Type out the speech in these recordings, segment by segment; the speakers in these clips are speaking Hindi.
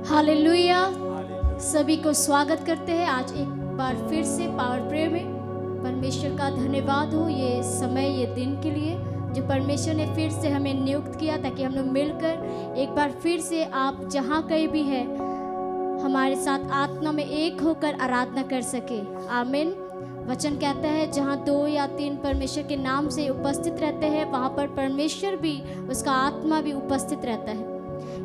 हालेलुया। सभी को स्वागत करते हैं आज एक बार फिर से पावर प्रेयर में। परमेश्वर का धन्यवाद हो ये समय ये दिन के लिए जो परमेश्वर ने फिर से हमें नियुक्त किया ताकि हम लोग मिलकर एक बार फिर से आप जहाँ कहीं भी है हमारे साथ आत्मा में एक होकर आराधना कर सके। आमीन। वचन कहता है जहाँ 2 या 3 परमेश्वर के नाम से उपस्थित रहते हैं वहाँ पर परमेश्वर भी उसका आत्मा भी उपस्थित रहता है।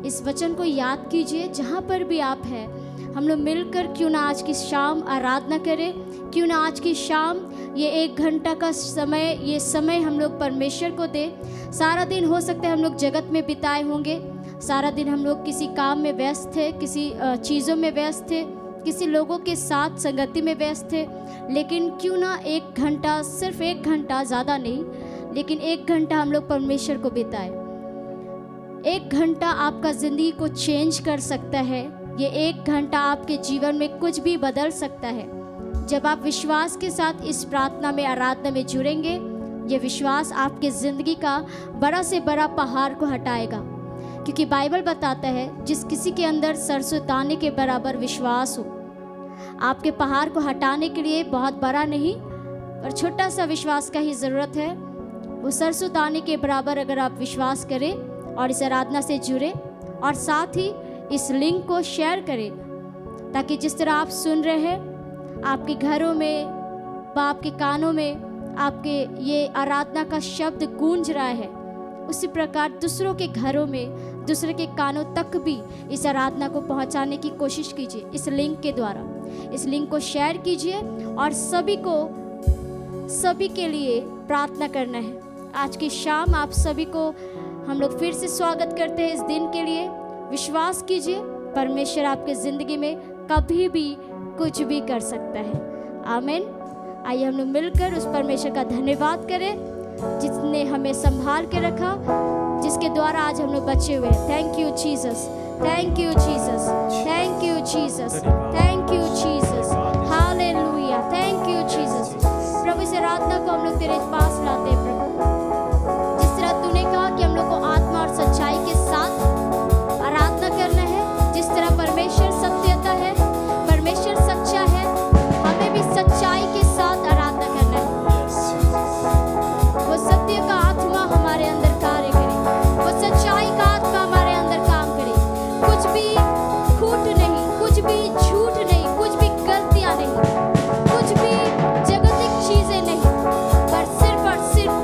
इस वचन को याद कीजिए जहाँ पर भी आप हैं। हम लोग मिलकर क्यों ना आज की शाम आराधना करें, क्यों ना आज की शाम ये 1 घंटा का समय ये समय हम लोग परमेश्वर को दें। सारा दिन हो सकता है हम लोग जगत में बिताए होंगे, सारा दिन हम लोग किसी काम में व्यस्त थे, किसी चीज़ों में व्यस्त थे, किसी लोगों के साथ संगति में व्यस्त थे, लेकिन क्यों ना 1 घंटा, सिर्फ 1 घंटा, ज़्यादा नहीं लेकिन 1 घंटा हम लोग परमेश्वर को बिताए। 1 घंटा आपका ज़िंदगी को चेंज कर सकता है। ये 1 घंटा आपके जीवन में कुछ भी बदल सकता है। जब आप विश्वास के साथ इस प्रार्थना में आराधना में जुड़ेंगे, ये विश्वास आपके ज़िंदगी का बड़ा से बड़ा पहाड़ को हटाएगा। क्योंकि बाइबल बताता है जिस किसी के अंदर सरसों दाने के बराबर विश्वास हो, आपके पहाड़ को हटाने के लिए बहुत बड़ा नहीं पर छोटा सा विश्वास का ही ज़रूरत है। वो सरसों दाने के बराबर अगर आप विश्वास करें और इस आराधना से जुड़े और साथ ही इस लिंक को शेयर करें ताकि जिस तरह आप सुन रहे हैं आपके घरों में, बाप के कानों में आपके ये आराधना का शब्द गूंज रहा है, उसी प्रकार दूसरों के घरों में, दूसरे के कानों तक भी इस आराधना को पहुंचाने की कोशिश कीजिए। इस लिंक के द्वारा इस लिंक को शेयर कीजिए और सभी के लिए प्रार्थना करना है। आज की शाम आप सभी को हम लोग फिर से स्वागत करते हैं इस दिन के लिए। विश्वास कीजिए परमेश्वर आपके ज़िंदगी में कभी भी कुछ भी कर सकता है। आमीन। आइए हम लोग मिलकर उस परमेश्वर का धन्यवाद करें जिसने हमें संभाल के रखा, जिसके द्वारा आज हम लोग बचे हुए हैं। Thank you Jesus, thank you Jesus, thank you Jesus, thank you Jesus, hallelujah, thank you Jesus. प्रभु इस आराधना को हम लोग तेरे पास लाते हैं प्रभु। जिस तरह तूने कहा कि हम लोग को आत्मा और सच्चाई के साथ आराधना करना है, जिस तरह परमेश्वर सत्यता है, परमेश्वर सच्चा है, हमें भी सच्चाई के साथ आराधना करना है। वो सत्य का आत्मा हमारे अंदर कार्य करे, वो सच्चाई का आत्मा हमारे अंदर काम करे। कुछ भी खूट नहीं, कुछ भी झूठ नहीं, कुछ भी गलतियां नहीं, कुछ भी जागतिक चीजें नहीं, पर सिर्फ और सिर्फ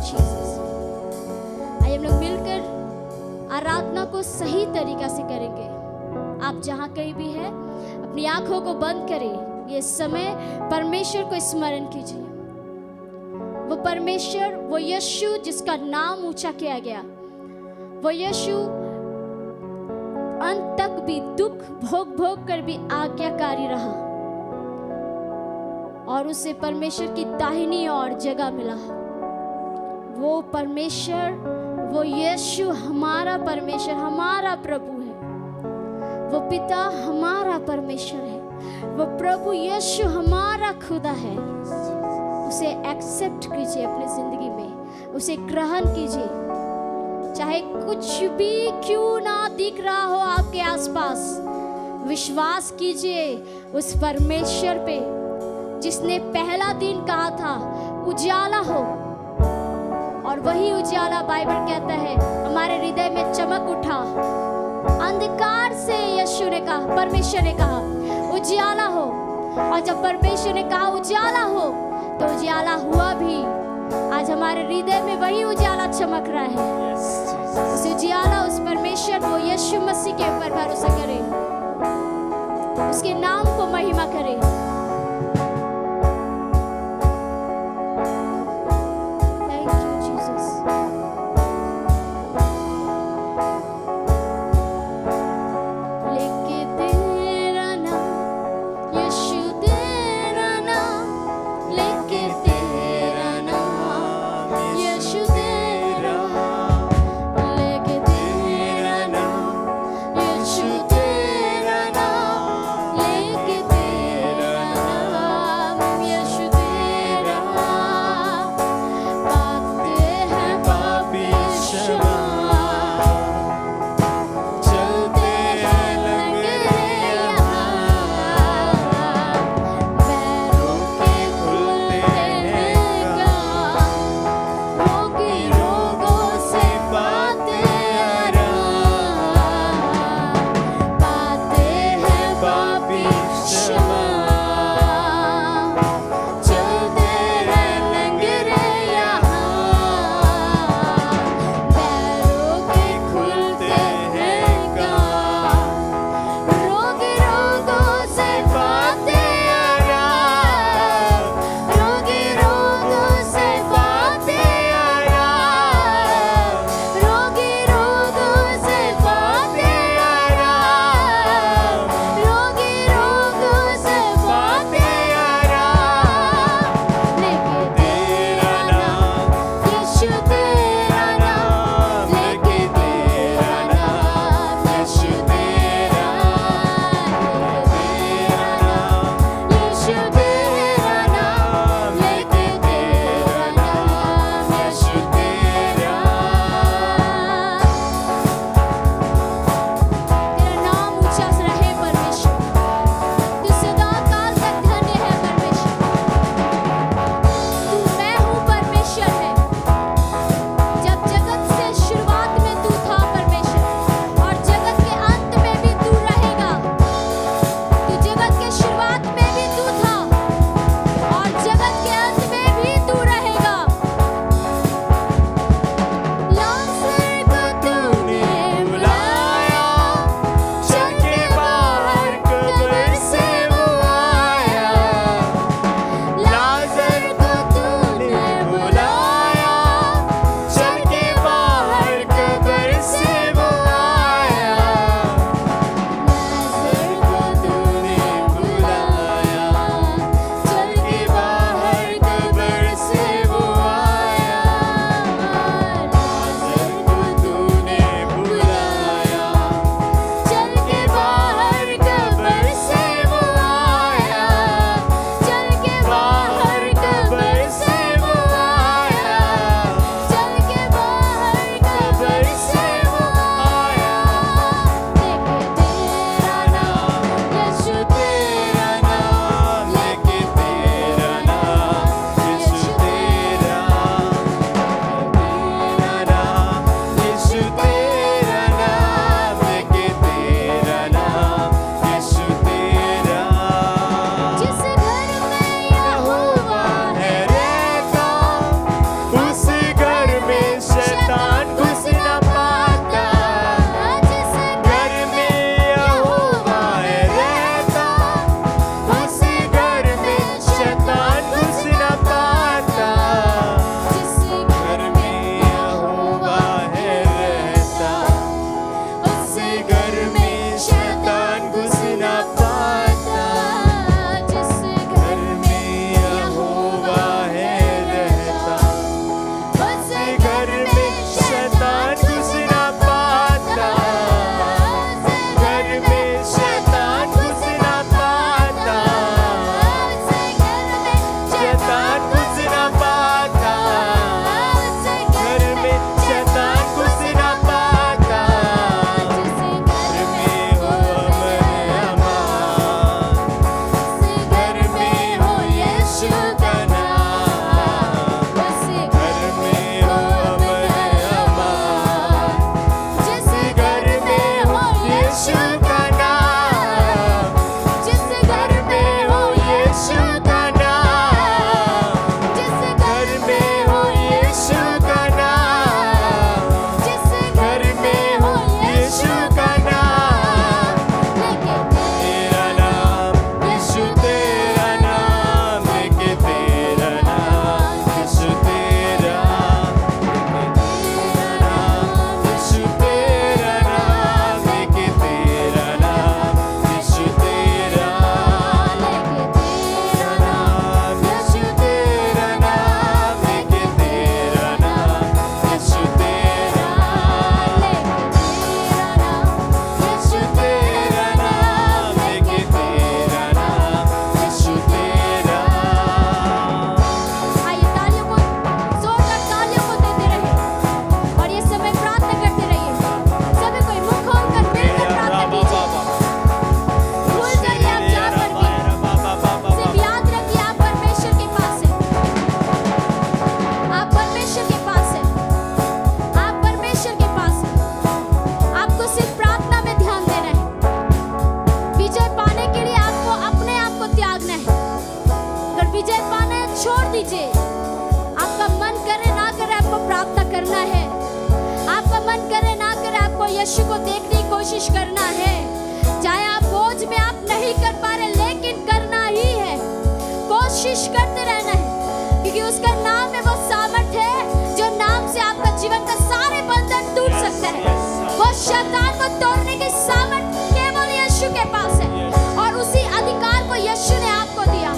जीसस। आइए हम लोग मिलकर आराधना को सही तरीका से करेंगे। आप जहां कहीं भी है अपनी आंखों को बंद करें। ये समय परमेश्वर को स्मरण कीजिए। वो परमेश्वर, वो यीशु जिसका नाम ऊंचा किया गया, वो यीशु अंत तक भी दुख भोग भोग कर भी आज्ञाकारी रहा और उसे परमेश्वर की दाहिनी ओर जगह मिला। वो परमेश्वर, वो यीशु हमारा परमेश्वर, हमारा प्रभु है। वो पिता हमारा परमेश्वर है। वो प्रभु यीशु हमारा खुदा है। उसे एक्सेप्ट कीजिए अपनी जिंदगी में, उसे ग्रहण कीजिए। चाहे कुछ भी क्यों ना दिख रहा हो आपके आसपास, विश्वास कीजिए उस परमेश्वर पे जिसने पहला दिन कहा था उजाला हो, और वही उजाला बाइबल कहता है हमारे हृदय में चमक उठा। अंधकार से यीशु ने कहा, परमेश्वर ने कहा उजाला हो, और जब परमेश्वर ने कहा उजाला हो तो उजाला हुआ भी। आज हमारे हृदय में वही उजाला चमक रहा है। उस उजाला, उस परमेश्वर को, यीशु मसीह के ऊपर भरोसा करें, उसके नाम को महिमा करें। तेरा यीशु को देखने की कोशिश करना है। चाहे आप बोझ में आप नहीं कर पा रहे, लेकिन करना ही है, कोशिश करते रहना है, क्योंकि उसका नाम है वो सामर्थ है जो नाम से आपका जीवन का सारे बंधन टूट सकता है। वो शैतान को तोड़ने की सामर्थ केवल यीशु के पास है, और उसी अधिकार को यीशु ने आपको दिया।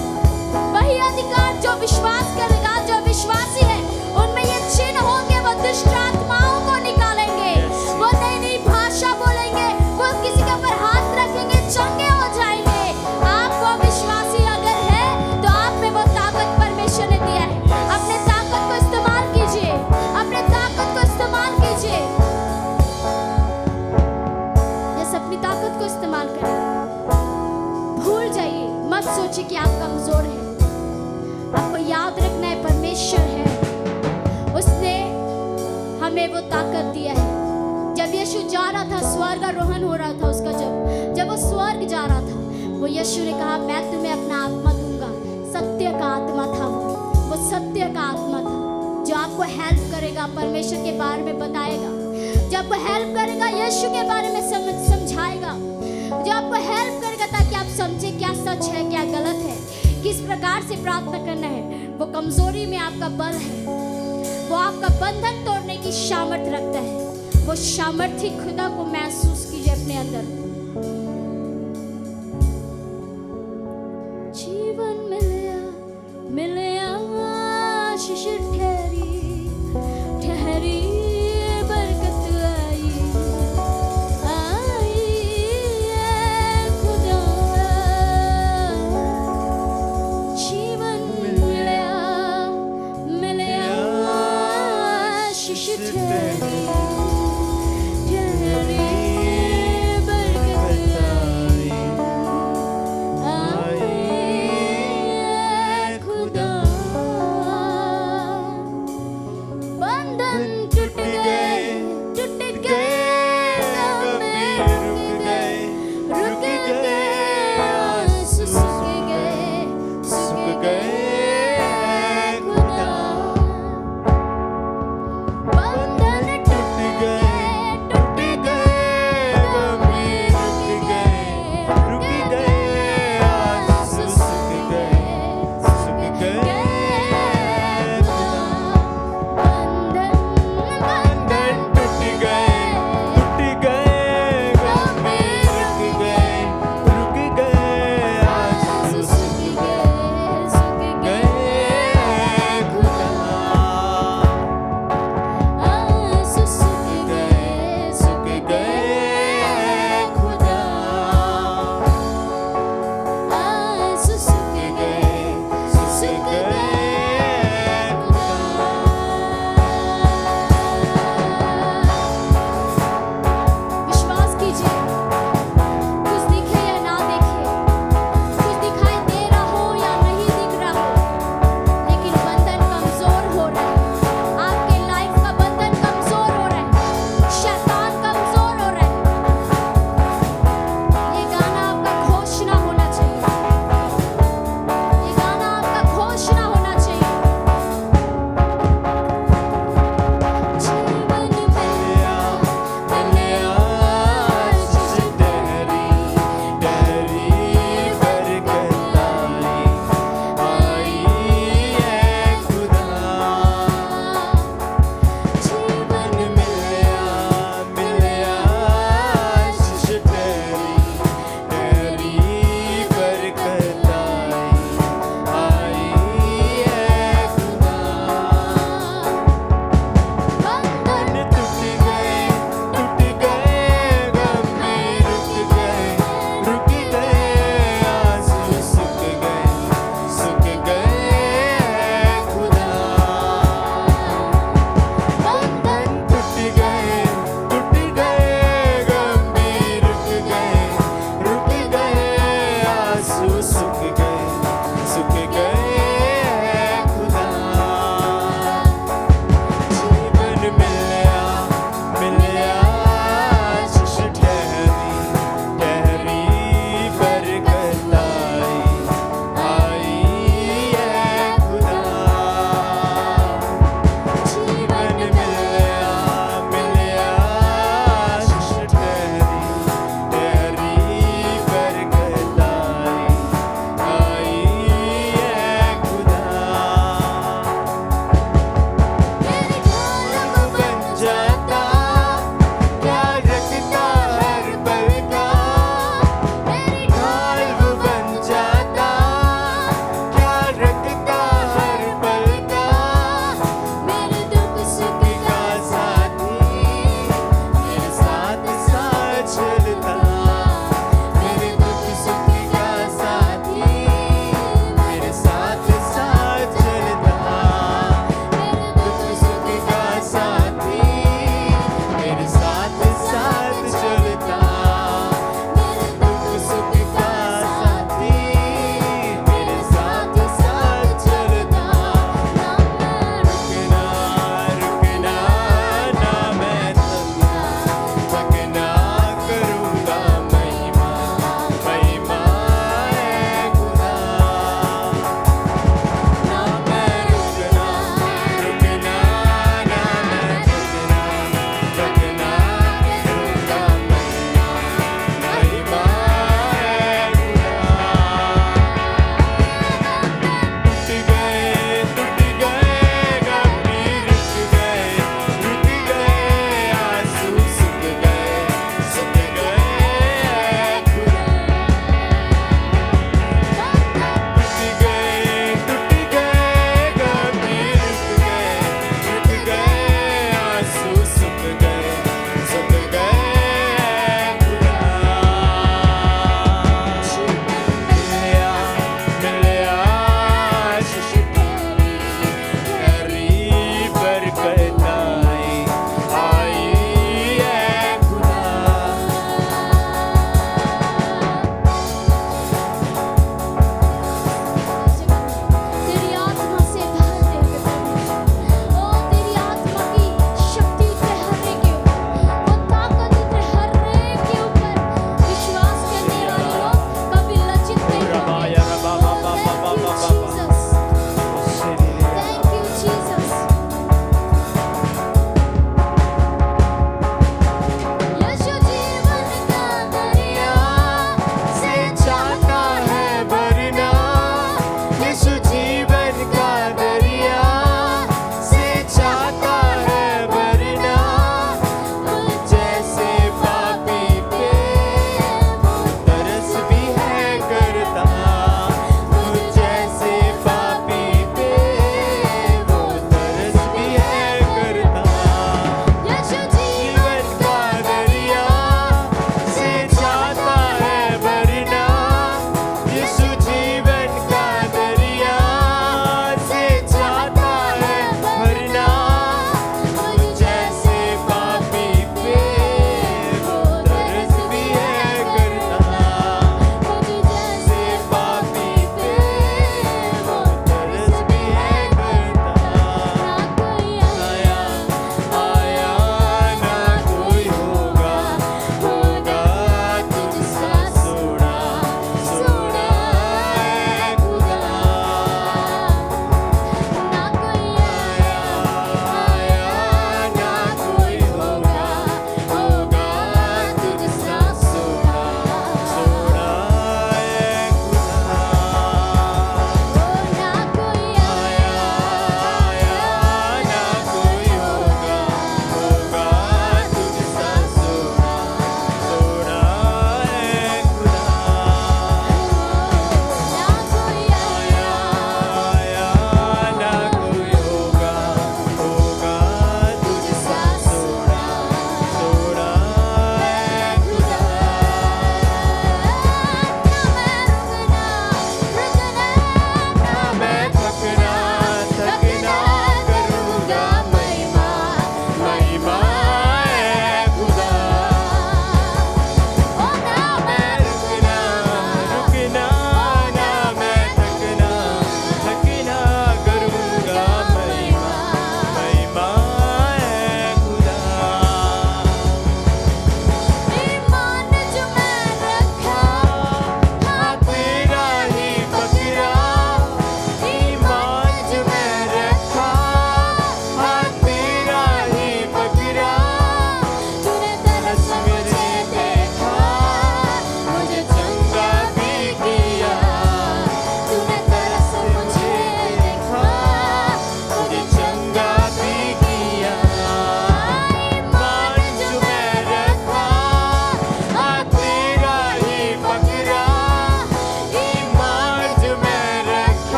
वही अधिकार जो विश्वास करेगा, जो विश्वासी है, उनमें ये चिन्ह होंगे, वो दुष्ट आत्माओं को निकालेंगे, वो नई नई भाषा बोलेंगे, वो किसी के ऊपर हाथ रखेंगे, चंगे हो जाएंगे। आपको विश्वासी अगर है तो आप में वो ताकत परमेश्वर ने दिया है। अपने ताकत को इस्तेमाल कीजिए, अपने ताकत को इस्तेमाल कीजिए। जैसे अपनी ताकत को इस्तेमाल करें, भूल जाइए, मत सोचिए कि आप कमजोर हैं। आपको याद रखना है परमेश्वर है, उसने हमें वो ताकत दिया है। जब यीशु जा रहा था, स्वर्गारोहण हो रहा था उसका, जब वो स्वर्ग जा रहा था, वो यीशु ने कहा मैं तुम्हें अपना आत्मा दूंगा। सत्य का आत्मा था वो सत्य का आत्मा था जो आपको हेल्प करेगा, परमेश्वर के बारे में बताएगा, जो आपको हेल्प करेगा, यीशु के बारे में समझाएगा, जो आपको हेल्प करेगा ताकि आप समझे क्या सच है क्या गलत है, किस प्रकार से प्रार्थना करना है। वो कमजोरी में आपका बल है, वो आपका बंधन तोड़ने की सामर्थ रखता है। वो सामर्थी खुदा को महसूस कीजिए अपने अंदर। जीवन मिलया आशीष ठहरी बरकत आई है खुदा। जीवन मिलया आशीष ठहरी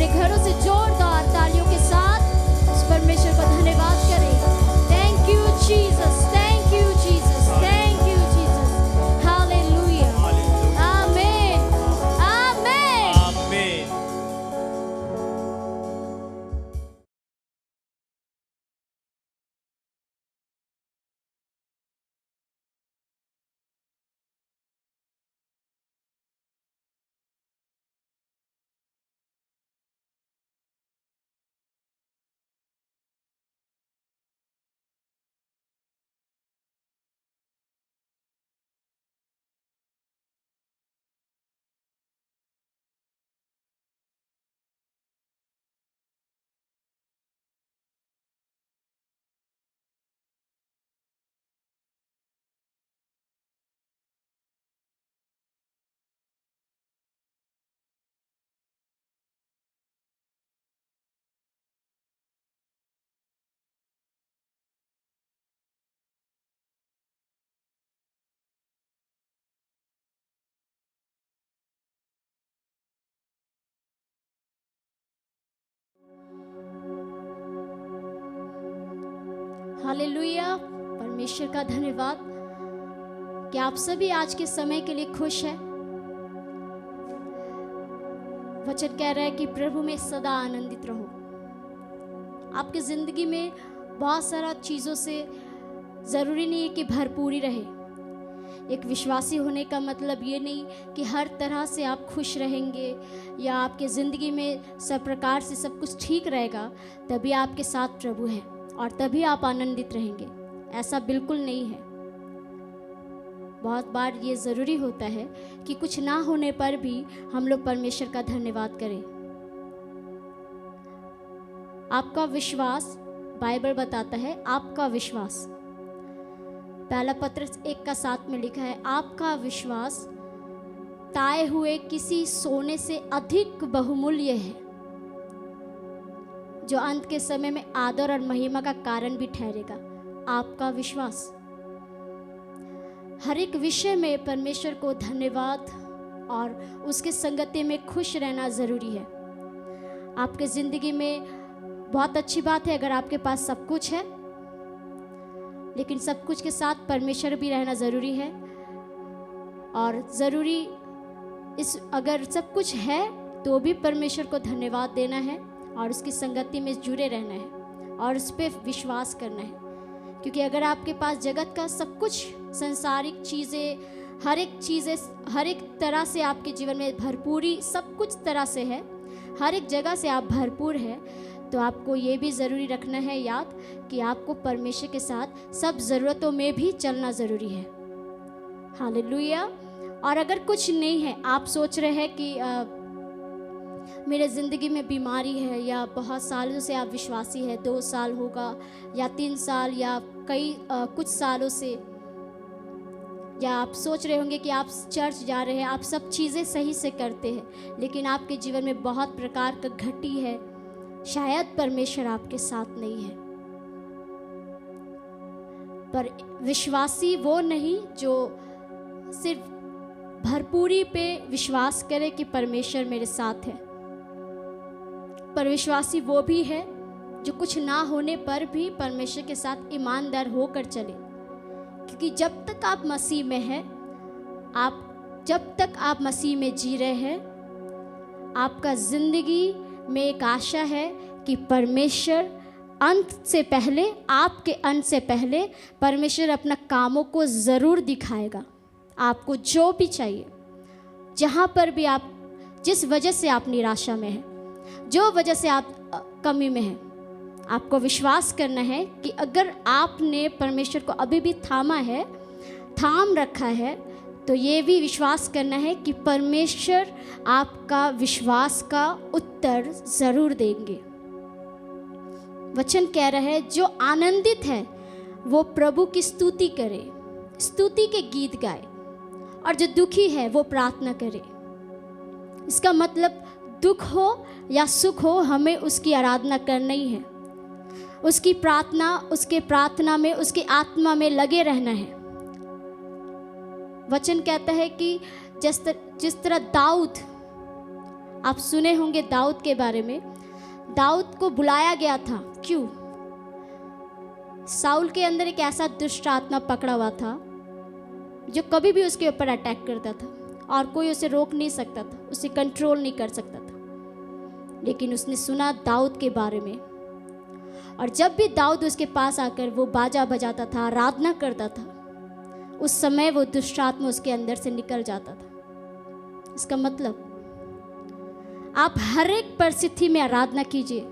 अपने घरों से जोरदार तालियों के साथ उस परमेश्वर को धन्यवाद करें। Thank you Jesus, thank you Jesus, thank you Jesus. Hallelujah, आमीन, आमीन, आमीन। हालेलुया। परमेश्वर का धन्यवाद कि आप सभी आज के समय के लिए खुश हैं। वचन कह रहा है कि प्रभु में सदा आनंदित रहो। आपकी जिंदगी में बहुत सारा चीज़ों से ज़रूरी नहीं है कि भरपूरी रहे। एक विश्वासी होने का मतलब ये नहीं कि हर तरह से आप खुश रहेंगे या आपके ज़िंदगी में सब प्रकार से सब कुछ ठीक रहेगा तभी आपके साथ प्रभु है और तभी आप आनंदित रहेंगे। ऐसा बिल्कुल नहीं है। बहुत बार ये ज़रूरी होता है कि कुछ ना होने पर भी हम लोग परमेश्वर का धन्यवाद करें। आपका विश्वास, बाइबल बताता है आपका विश्वास, पहला पत्रस 1:7 में लिखा है, आपका विश्वास ताए हुए किसी सोने से अधिक बहुमूल्य है जो अंत के समय में आदर और महिमा का कारण भी ठहरेगा। आपका विश्वास, हर एक विषय में परमेश्वर को धन्यवाद और उसके संगति में खुश रहना ज़रूरी है। आपके ज़िंदगी में बहुत अच्छी बात है अगर आपके पास सब कुछ है, लेकिन सब कुछ के साथ परमेश्वर भी रहना ज़रूरी है। और ज़रूरी अगर सब कुछ है तो भी परमेश्वर को धन्यवाद देना है और उसकी संगति में जुड़े रहना है और उस पर विश्वास करना है। क्योंकि अगर आपके पास जगत का सब कुछ, संसारिक चीज़ें, हर एक तरह से आपके जीवन में भरपूरी सब कुछ तरह से है, हर एक जगह से आप भरपूर है, तो आपको ये भी ज़रूरी रखना है याद कि आपको परमेश्वर के साथ सब ज़रूरतों में भी चलना ज़रूरी है। हालेलुया। और अगर कुछ नहीं है, आप सोच रहे हैं कि मेरे ज़िंदगी में बीमारी है या बहुत सालों से आप विश्वासी है, 2 साल होगा या 3 साल या कुछ सालों से, या आप सोच रहे होंगे कि आप चर्च जा रहे हैं, आप सब चीज़ें सही से करते हैं, लेकिन आपके जीवन में बहुत प्रकार का घटी है, शायद परमेश्वर आपके साथ नहीं है। पर विश्वासी वो नहीं जो सिर्फ भरपूरी पे विश्वास करे कि परमेश्वर मेरे साथ है, पर विश्वासी वो भी है जो कुछ ना होने पर भी परमेश्वर के साथ ईमानदार होकर चले। क्योंकि जब तक आप मसीह में हैं, जब तक आप मसीह में जी रहे हैं, आपका ज़िंदगी में एक आशा है कि परमेश्वर अंत से पहले, आपके अंत से पहले परमेश्वर अपना कामों को ज़रूर दिखाएगा। आपको जो भी चाहिए, जहाँ पर भी आप, जिस वजह से आप निराशा में हैं, जो वजह से आप कमी में हैं, आपको विश्वास करना है कि अगर आपने परमेश्वर को अभी भी थाम रखा है, तो ये भी विश्वास करना है कि परमेश्वर आपका विश्वास का उत्तर ज़रूर देंगे। वचन कह रहा है, जो आनंदित है वो प्रभु की स्तुति करे, स्तुति के गीत गाए, और जो दुखी है वो प्रार्थना करे। इसका मतलब दुख हो या सुख हो, हमें उसकी आराधना करना ही है, उसकी प्रार्थना में, उसकी आत्मा में लगे रहना है। वचन कहता है कि जिस तरह दाऊद आप सुने होंगे दाऊद के बारे में। दाऊद को बुलाया गया था, क्यों? साउल के अंदर एक ऐसा दुष्ट आत्मा पकड़ा हुआ था जो कभी भी उसके ऊपर अटैक करता था और कोई उसे रोक नहीं सकता था, उसे कंट्रोल नहीं कर सकता था। लेकिन उसने सुना दाऊद के बारे में, और जब भी दाऊद उसके पास आकर वो बाजा बजाता था, आराधना करता था, उस समय वो दुष्ट आत्मा उसके अंदर से निकल जाता था। इसका मतलब आप हर एक परिस्थिति में आराधना कीजिए।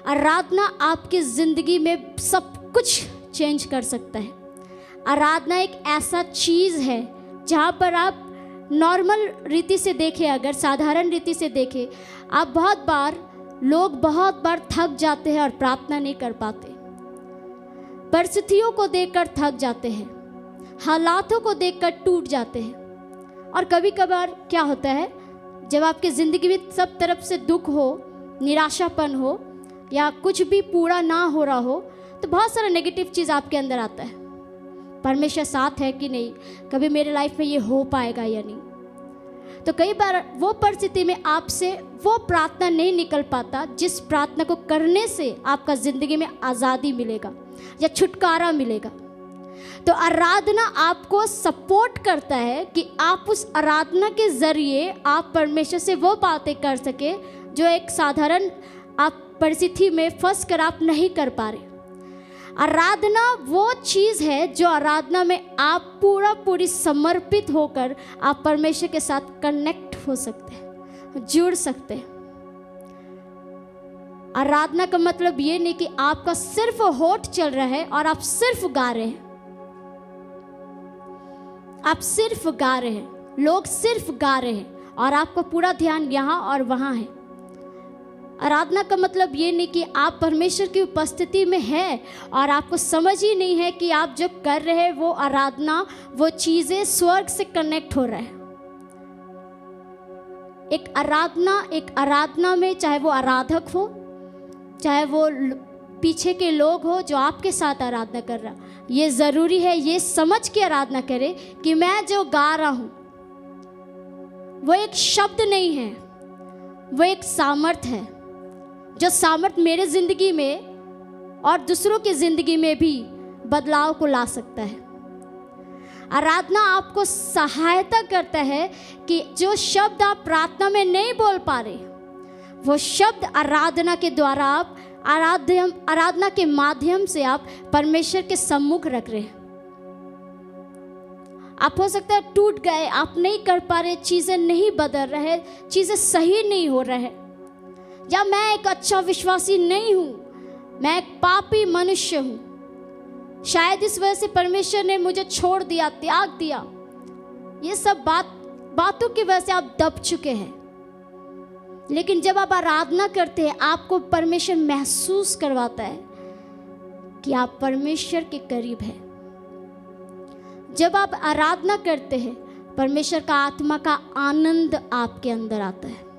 आराधना आपकी जिंदगी में सब कुछ चेंज कर सकता है। आराधना एक ऐसा चीज़ है जहाँ पर आप नॉर्मल रीति से देखें, अगर साधारण रीति से देखें, आप लोग बहुत बार थक जाते हैं और प्रार्थना नहीं कर पाते। परिस्थितियों को देखकर थक जाते हैं, हालातों को देखकर टूट जाते हैं। और कभी कभार क्या होता है, जब आपकी ज़िंदगी में सब तरफ से दुख हो, निराशापन हो, या कुछ भी पूरा ना हो रहा हो, तो बहुत सारा नेगेटिव चीज़ आपके अंदर आता है। परमेश्वर साथ है कि नहीं, कभी मेरे लाइफ में ये हो पाएगा या नहीं। तो कई बार वो परिस्थिति में आपसे वो प्रार्थना नहीं निकल पाता जिस प्रार्थना को करने से आपका ज़िंदगी में आज़ादी मिलेगा या छुटकारा मिलेगा। तो आराधना आपको सपोर्ट करता है कि आप उस आराधना के ज़रिए आप परमेश्वर से वो बातें कर सके जो एक साधारण आप परिस्थिति में फंस कर आप नहीं कर पा रहे। आराधना वो चीज़ है जो आराधना में आप पूरी समर्पित होकर आप परमेश्वर के साथ कनेक्ट हो सकते हैं, जुड़ सकते हैं। आराधना का मतलब ये नहीं कि आपका सिर्फ होठ चल रहा है और आप सिर्फ गा रहे हैं, आप सिर्फ गा रहे हैं, लोग सिर्फ गा रहे हैं और आपका पूरा ध्यान यहाँ और वहाँ है। आराधना का मतलब ये नहीं कि आप परमेश्वर की उपस्थिति में हैं और आपको समझ ही नहीं है कि आप जो कर रहे हैं वो आराधना, वो चीज़ें स्वर्ग से कनेक्ट हो रहा है। एक आराधना में चाहे वो आराधक हो, चाहे वो पीछे के लोग हो जो आपके साथ आराधना कर रहा, ये ज़रूरी है ये समझ के आराधना करे कि मैं जो गा रहा हूँ वो एक शब्द नहीं है, वो एक सामर्थ है, जो सामर्थ मेरे ज़िंदगी में और दूसरों की ज़िंदगी में भी बदलाव को ला सकता है। आराधना आपको सहायता करता है कि जो शब्द आप प्रार्थना में नहीं बोल पा रहे, वो शब्द आराधना के द्वारा आप आराधना के माध्यम से आप परमेश्वर के सम्मुख रख रहे हैं। आप हो सकता है टूट गए, आप नहीं कर पा रहे, चीज़ें नहीं बदल रहे, चीज़ें सही नहीं हो रहे, या मैं एक अच्छा विश्वासी नहीं हूँ, मैं एक पापी मनुष्य हूँ, शायद इस वजह से परमेश्वर ने मुझे छोड़ दिया, त्याग दिया। ये सब बातों की वजह से आप दब चुके हैं। लेकिन जब आप आराधना करते हैं, आपको परमेश्वर महसूस करवाता है कि आप परमेश्वर के करीब हैं। जब आप आराधना करते हैं, परमेश्वर का आत्मा का आनंद आपके अंदर आता है।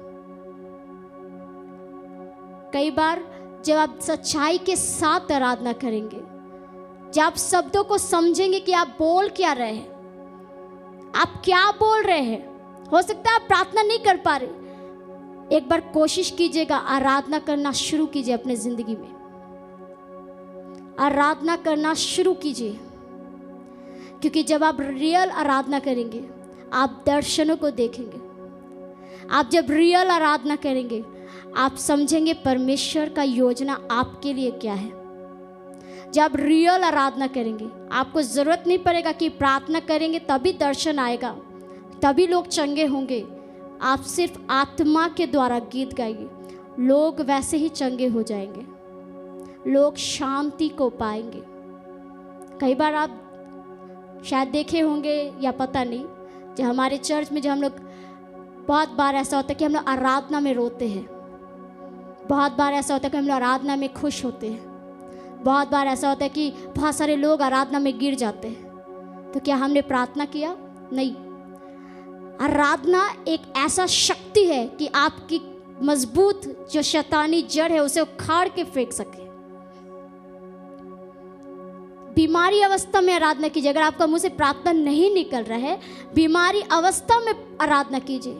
कई बार जब आप सच्चाई के साथ आराधना करेंगे, जब आप शब्दों को समझेंगे कि आप बोल क्या रहे हैं, आप क्या बोल रहे हैं, हो सकता है आप प्रार्थना नहीं कर पा रहे, एक बार कोशिश कीजिएगा, आराधना करना शुरू कीजिए अपने जिंदगी में, आराधना करना शुरू कीजिए। क्योंकि जब आप रियल आराधना करेंगे, आप दर्शनों को देखेंगे। आप जब रियल आराधना करेंगे, आप समझेंगे परमेश्वर का योजना आपके लिए क्या है। जब रियल आराधना करेंगे, आपको ज़रूरत नहीं पड़ेगा कि प्रार्थना करेंगे तभी दर्शन आएगा, तभी लोग चंगे होंगे। आप सिर्फ आत्मा के द्वारा गीत गाइए, लोग वैसे ही चंगे हो जाएंगे, लोग शांति को पाएंगे। कई बार आप शायद देखे होंगे या पता नहीं, जो हमारे चर्च में जो हम लोग, बहुत बार ऐसा होता है कि हम लोग आराधना में रोते हैं, बहुत बार ऐसा होता है कि हम लोग आराधना में खुश होते हैं, बहुत बार ऐसा होता है कि बहुत सारे लोग आराधना में गिर जाते हैं। तो क्या हमने प्रार्थना किया? नहीं। आराधना एक ऐसा शक्ति है कि आपकी मजबूत जो शैतानी जड़ है उसे उखाड़ के फेंक सके। बीमारी अवस्था में आराधना कीजिए। अगर आपका मुंह से प्रार्थना नहीं निकल रहा है, बीमारी अवस्था में आराधना कीजिए।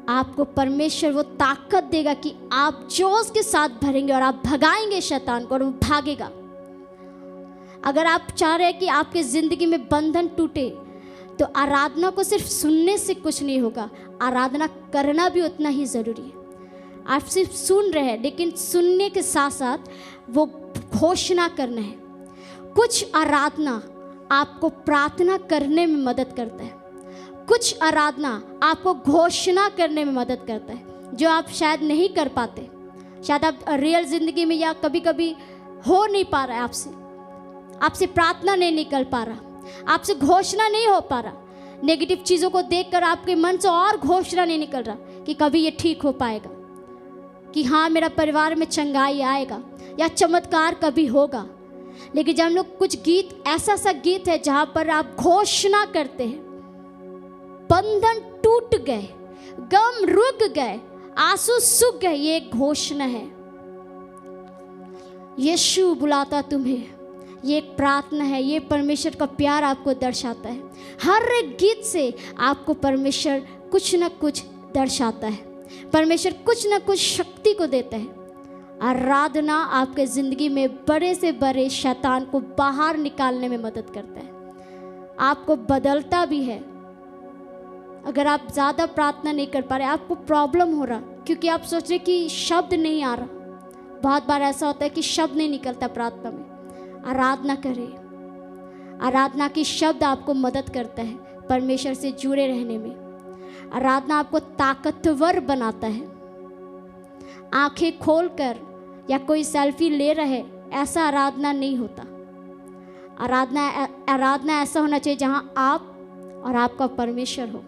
आपको परमेश्वर वो ताकत देगा कि आप जोश के साथ भरेंगे और आप भगाएंगे शैतान को और वो भागेगा। अगर आप चाह रहे हैं कि आपके ज़िंदगी में बंधन टूटे, तो आराधना को सिर्फ सुनने से कुछ नहीं होगा, आराधना करना भी उतना ही ज़रूरी है। आप सिर्फ सुन रहे हैं, लेकिन सुनने के साथ साथ वो घोषणा करना है। कुछ आराधना आपको प्रार्थना करने में मदद करता है, कुछ आराधना आपको घोषणा करने में मदद करता है, जो आप शायद नहीं कर पाते। शायद आप रियल ज़िंदगी में या कभी कभी हो नहीं पा रहा है, आपसे प्रार्थना नहीं निकल पा रहा, आपसे घोषणा नहीं हो पा रहा। नेगेटिव चीज़ों को देखकर आपके मन से और घोषणा नहीं निकल रहा कि कभी ये ठीक हो पाएगा, कि हाँ मेरा परिवार में चंगाई आएगा या चमत्कार कभी होगा। लेकिन जब हम लोग कुछ गीत, ऐसा गीत है जहाँ पर आप घोषणा करते हैं, बंधन टूट गए, गम रुक गए, आंसू सूख गए, ये एक घोषणा है। यीशु बुलाता तुम्हें, ये एक प्रार्थना है, ये परमेश्वर का प्यार आपको दर्शाता है। हर एक गीत से आपको परमेश्वर कुछ न कुछ दर्शाता है, परमेश्वर कुछ न कुछ शक्ति को देता है। आराधना आपके ज़िंदगी में बड़े से बड़े शैतान को बाहर निकालने में मदद करता है, आपको बदलता भी है। अगर आप ज़्यादा प्रार्थना नहीं कर पा रहे, आपको प्रॉब्लम हो रहा क्योंकि आप सोच रहे कि शब्द नहीं आ रहा, बहुत बार ऐसा होता है कि शब्द नहीं निकलता प्रार्थना में। आराधना करें, आराधना की शब्द आपको मदद करता है परमेश्वर से जुड़े रहने में। आराधना आपको ताकतवर बनाता है। आंखें खोलकर या कोई सेल्फी ले रहे, ऐसा आराधना नहीं होता। आराधना ऐसा होना चाहिए जहां आप और आपका परमेश्वर हो।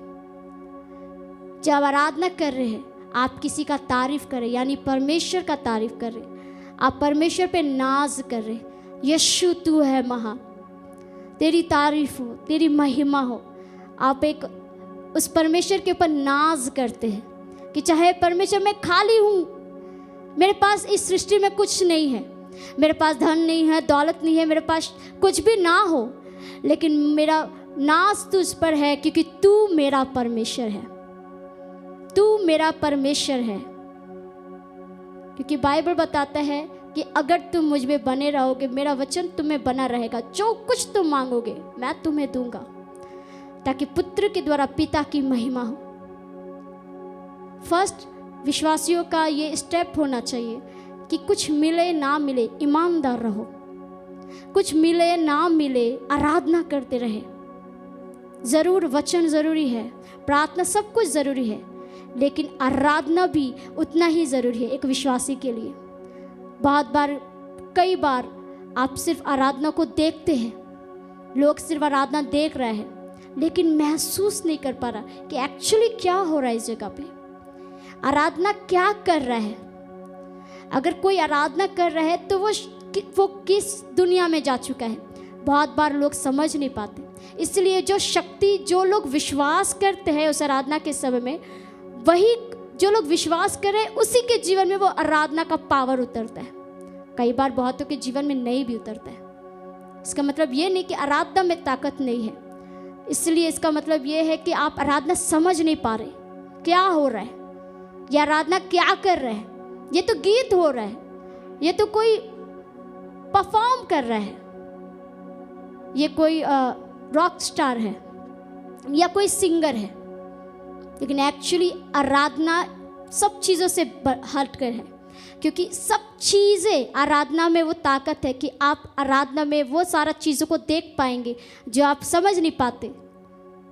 जब आराधना कर रहे हैं, आप किसी का तारीफ करें, यानी परमेश्वर का तारीफ कर रहे, आप परमेश्वर पे नाज कर रहे। यीशु तू है महान, तेरी तारीफ हो, तेरी महिमा हो। आप एक उस परमेश्वर के ऊपर नाज करते हैं कि चाहे परमेश्वर मैं खाली हूँ, मेरे पास इस सृष्टि में कुछ नहीं है, मेरे पास धन नहीं है, दौलत नहीं है, मेरे पास कुछ भी ना हो, लेकिन मेरा नाज तुझ पर है क्योंकि तू मेरा परमेश्वर है, तू मेरा परमेश्वर है। क्योंकि बाइबल बताता है कि अगर तुम मुझ में बने रहोगे, मेरा वचन तुम्हें बना रहेगा, जो कुछ तुम मांगोगे मैं तुम्हें दूंगा, ताकि पुत्र के द्वारा पिता की महिमा हो। फर्स्ट विश्वासियों का ये स्टेप होना चाहिए कि कुछ मिले ना मिले ईमानदार रहो, कुछ मिले ना मिले आराधना करते रहे। ज़रूर वचन ज़रूरी है, प्रार्थना सब कुछ ज़रूरी है, लेकिन आराधना भी उतना ही ज़रूरी है एक विश्वासी के लिए। कई बार आप सिर्फ आराधना को देखते हैं, लोग सिर्फ आराधना देख रहे हैं, लेकिन महसूस नहीं कर पा रहा कि एक्चुअली क्या हो रहा है इस जगह पे, आराधना क्या कर रहा है। अगर कोई आराधना कर रहा है तो वो किस दुनिया में जा चुका है, बहुत बार लोग समझ नहीं पाते। इसलिए जो शक्ति, जो लोग विश्वास करते हैं उस आराधना के समय में, वही जो लोग विश्वास कर रहे हैं उसी के जीवन में वो आराधना का पावर उतरता है। कई बार बहुतों के जीवन में नहीं भी उतरता है। इसका मतलब ये नहीं कि आराधना में ताकत नहीं है, इसलिए इसका मतलब ये है कि आप आराधना समझ नहीं पा रहे क्या हो रहा है, ये आराधना क्या कर रहे हैं। ये तो गीत हो रहा है, ये तो कोई परफॉर्म कर रहा है, ये कोई रॉक स्टार है या कोई सिंगर है, लेकिन एक्चुअली आराधना सब चीज़ों से हटकर है। क्योंकि सब चीज़ें आराधना में वो ताकत है कि आप आराधना में वो सारा चीज़ों को देख पाएंगे जो आप समझ नहीं पाते।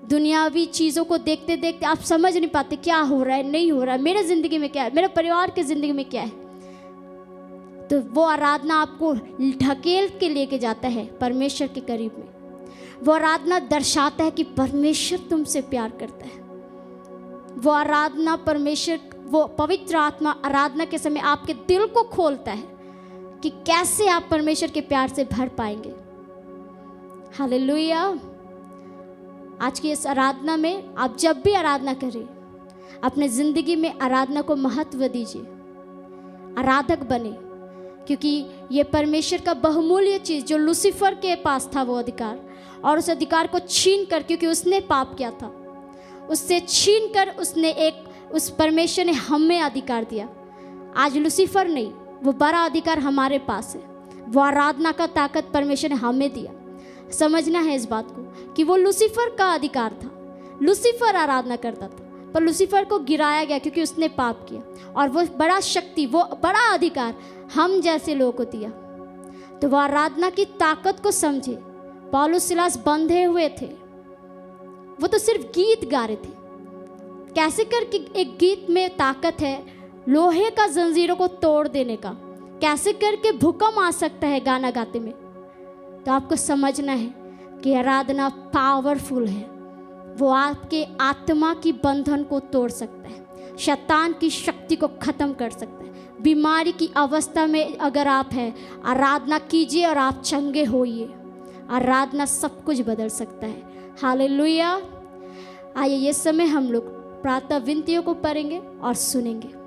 दुनियावी चीज़ों को देखते देखते आप समझ नहीं पाते क्या हो रहा है, नहीं हो रहा है, मेरे ज़िंदगी में क्या है, मेरे परिवार की ज़िंदगी में क्या है। तो वो आराधना आपको ढकेल के लेके जाता है परमेश्वर के करीब में। वो आराधना दर्शाता है कि परमेश्वर तुमसे प्यार करता है। वो आराधना परमेश्वर, वो पवित्र आत्मा आराधना के समय आपके दिल को खोलता है कि कैसे आप परमेश्वर के प्यार से भर पाएंगे। हालेलुया। आज की इस आराधना में आप जब भी आराधना करें, अपने ज़िंदगी में आराधना को महत्व दीजिए, आराधक बने, क्योंकि ये परमेश्वर का बहुमूल्य चीज़ जो लूसीफर के पास था, वो अधिकार, और उस अधिकार को छीन कर, क्योंकि उसने पाप किया था, उससे छीन कर उसने एक उस परमेश्वर ने हमें अधिकार दिया। आज लूसीफर नहीं, वो बड़ा अधिकार हमारे पास है। वो आराधना का ताकत परमेश्वर ने हमें दिया। समझना है इस बात को कि वो लूसीफर का अधिकार था। लूसीफर आराधना करता था, पर लूसीफर को गिराया गया क्योंकि उसने पाप किया। और वो बड़ा शक्ति, वो बड़ा अधिकार हम जैसे लोगों को दिया। तो वो आराधना की ताकत को समझे। पौलुस सिलास बंधे हुए थे, वो तो सिर्फ गीत गा रहे थे। कैसे करके एक गीत में ताकत है लोहे का जंजीरों को तोड़ देने का। कैसे करके भूकंप आ सकता है गाना गाते में। तो आपको समझना है कि आराधना पावरफुल है। वो आपके आत्मा की बंधन को तोड़ सकता है, शैतान की शक्ति को खत्म कर सकता है। बीमारी की अवस्था में अगर आप हैं, आराधना कीजिए और आप चंगे होइए। आराधना सब कुछ बदल सकता है। हालेलुया। आइए ये समय हम लोग प्रातः विनतियों को पढ़ेंगे और सुनेंगे।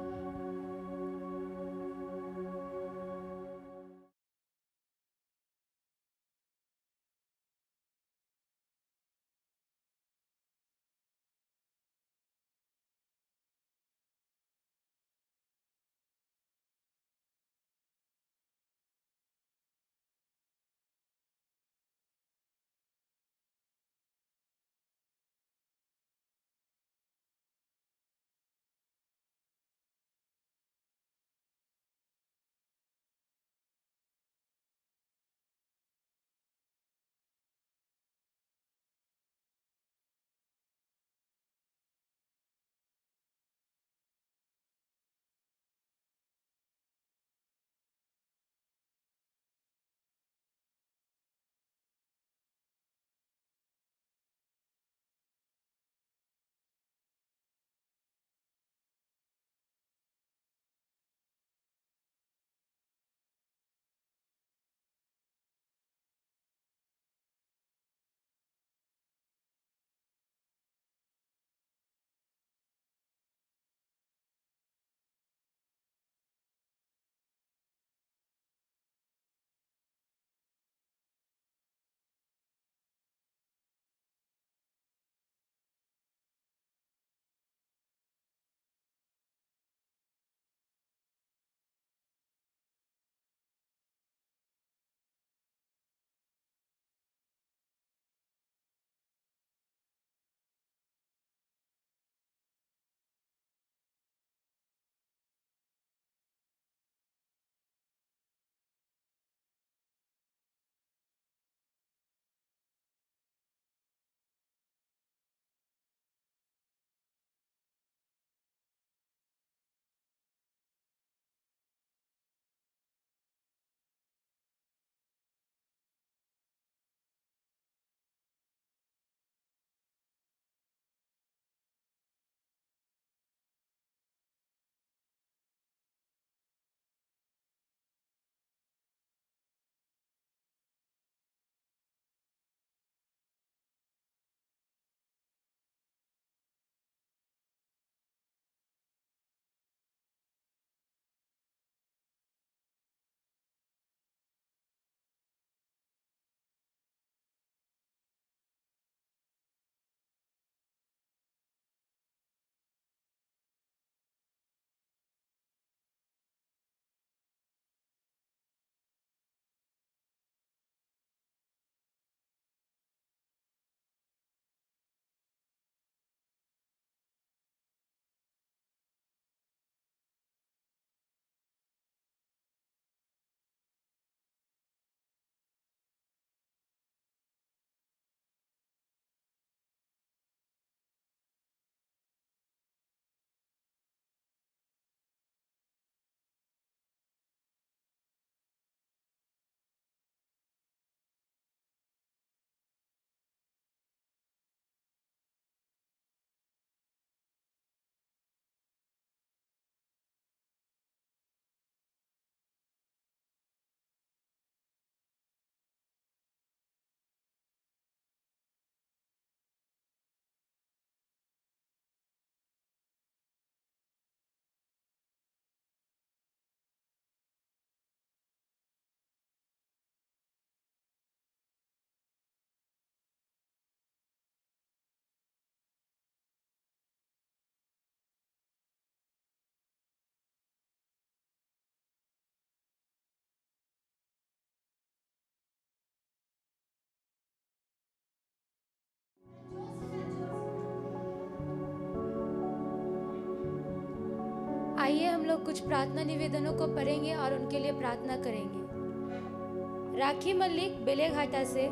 आइए हम लोग कुछ प्रार्थना निवेदनों को पढ़ेंगे और उनके लिए प्रार्थना करेंगे। राखी मल्लिक बेलेघाटा से,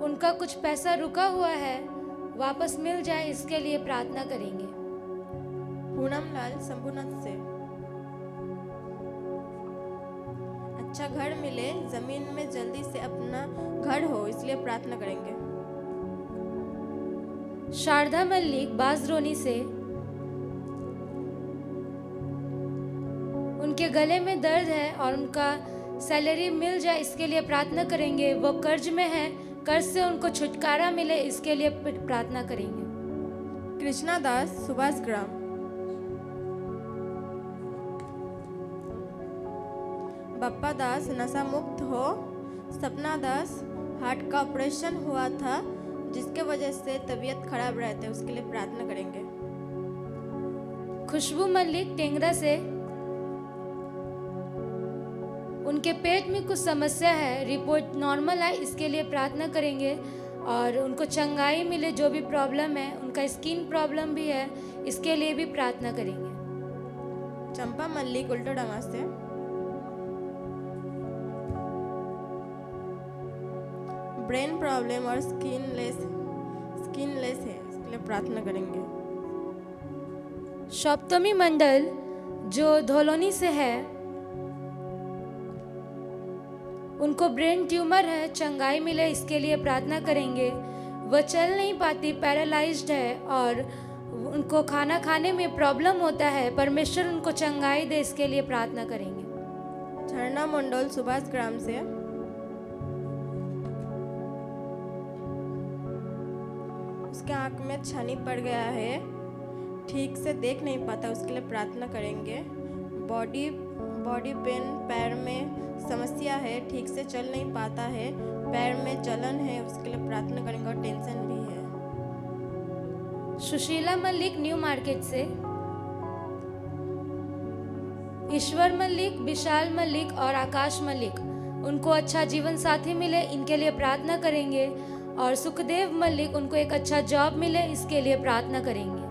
उनका कुछ पैसा रुका हुआ है, वापस मिल जाए इसके लिए प्रार्थना करेंगे। पूनम लाल संपूर्ण से, अच्छा घर मिले, जमीन में जल्दी से अपना घर हो इसलिए प्रार्थना करेंगे। शारदा मल्लिक बाजरोनी से, उनके गले में दर्द है और उनका सैलरी मिल जाए इसके लिए प्रार्थना करेंगे। वो कर्ज में है, कर्ज से उनको छुटकारा मिले इसके लिए प्रार्थना करेंगे। कृष्णा दास सुभाष ग्राम, बप्पा दास नशा मुक्त हो। सपना दास हार्ट का ऑपरेशन हुआ था जिसके वजह से तबीयत खराब रहते, उसके लिए प्रार्थना करेंगे। खुशबू मल्लिक टेंगरा से, उनके पेट में कुछ समस्या है, रिपोर्ट नॉर्मल है, इसके लिए प्रार्थना करेंगे और उनको चंगाई मिले। जो भी प्रॉब्लम है, उनका स्किन प्रॉब्लम भी है, इसके लिए भी प्रार्थना करेंगे। चंपा मल्लिक उल्टोडंगा से, ब्रेन प्रॉब्लम और स्किनलेस है, इसके लिए प्रार्थना करेंगे। सप्तमी मंडल जो धोलोनी से है, उनको ब्रेन ट्यूमर है, चंगाई मिले इसके लिए प्रार्थना करेंगे। वह चल नहीं पाती, पैरालाइज्ड है और उनको खाना खाने में प्रॉब्लम होता है, परमेश्वर उनको चंगाई दे इसके लिए प्रार्थना करेंगे। झरना मंडल सुभाष ग्राम से, उसके आंख में छानी पड़ गया है, ठीक से देख नहीं पाता, उसके लिए प्रार्थना करेंगे। बॉडी पेन, पैर में समस्या है, ठीक से चल नहीं पाता है, पैर में जलन है, उसके लिए प्रार्थना करेंगे और टेंशन भी है। सुशीला मल्लिक न्यू मार्केट से, ईश्वर मल्लिक, विशाल मल्लिक और आकाश मल्लिक, उनको अच्छा जीवन साथी मिले इनके लिए प्रार्थना करेंगे। और सुखदेव मल्लिक, उनको एक अच्छा जॉब मिले इसके लिए प्रार्थना करेंगे।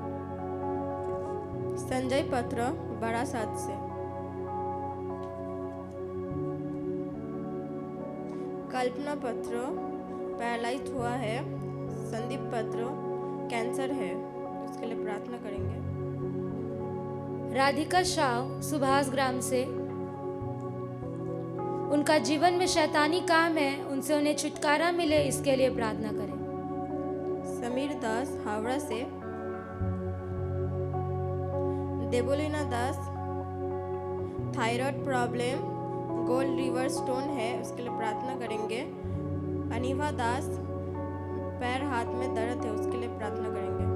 संजय पत्र बारासात से, कल्पना पत्र पैरालाइज हुआ है। संदीप पत्र कैंसर है, उसके लिए प्रार्थना करेंगे। राधिका शाह सुभाष ग्राम से, उनका जीवन में शैतानी काम है, उनसे उन्हें छुटकारा मिले इसके लिए प्रार्थना करें। समीर दास हावड़ा से, Debolina Das thyroid problem, gold river stone है, उसके लिए प्रार्थना करेंगे। अनिवा दास पैर हाथ में दर्द है, उसके लिए प्रार्थना करेंगे।